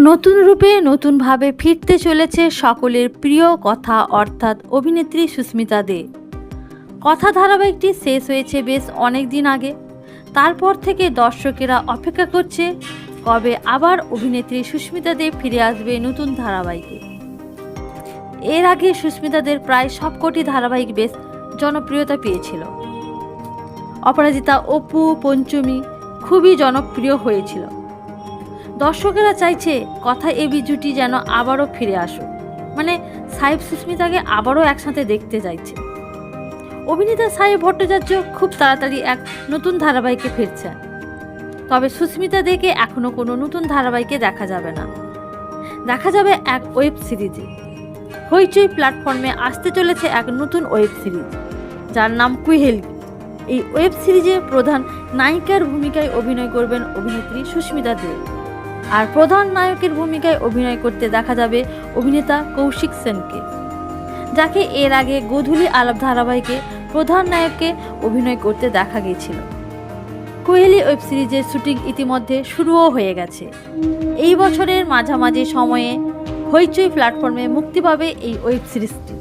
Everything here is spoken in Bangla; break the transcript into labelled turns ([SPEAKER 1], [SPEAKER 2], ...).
[SPEAKER 1] নতুন রূপে নতুনভাবে ফিরতে চলেছে সকলের প্রিয় কথা অর্থাৎ অভিনেত্রী সুস্মিতা দে। কথা ধারাবাহিকটি শেষ হয়েছে বেশ অনেক দিন আগে। তারপর থেকে দর্শকেরা অপেক্ষা করছে কবে আবার অভিনেত্রী সুস্মিতা দে ফিরে আসবে নতুন ধারাবাহিকে। এর আগে সুস্মিতা দের প্রায় সবকটি ধারাবাহিক বেশ জনপ্রিয়তা পেয়েছিল। অপরাজিতা, অপু, পঞ্চমী খুবই জনপ্রিয় হয়েছিল। দর্শকেরা চাইছে কথা এবি জুটি যেন আবারও ফিরে আসুক, মানে সাহেব সুস্মিতাকে আবারও একসাথে দেখতে চাইছে। অভিনেতা সাহেব ভট্টাচার্য খুব তাড়াতাড়ি এক নতুন ধারাবাহিকে ফিরছেন, তবে সুস্মিতা দেকে এখনও কোনো নতুন ধারাবাহিকে দেখা যাবে না, দেখা যাবে এক ওয়েব সিরিজে। হইচই প্ল্যাটফর্মে আসতে চলেছে এক নতুন ওয়েব সিরিজ, যার নাম কুহেলি। এই ওয়েব সিরিজে প্রধান নায়িকার ভূমিকায় অভিনয় করবেন অভিনেত্রী সুস্মিতা দে, আর প্রধান নায়কের ভূমিকায় অভিনয় করতে দেখা যাবে অভিনেতা কৌশিক সেনকে, যাকে এর আগে গোধূলি আলাপ ধারাবাহিকে প্রধান নায়ককে অভিনয় করতে দেখা গিয়েছিল। কুহেলি ওয়েব সিরিজের শুটিং ইতিমধ্যে শুরুও হয়ে গেছে। এই বছরের মাঝামাঝি সময়ে হইচই প্ল্যাটফর্মে মুক্তি পাবে এই ওয়েব সিরিজটি।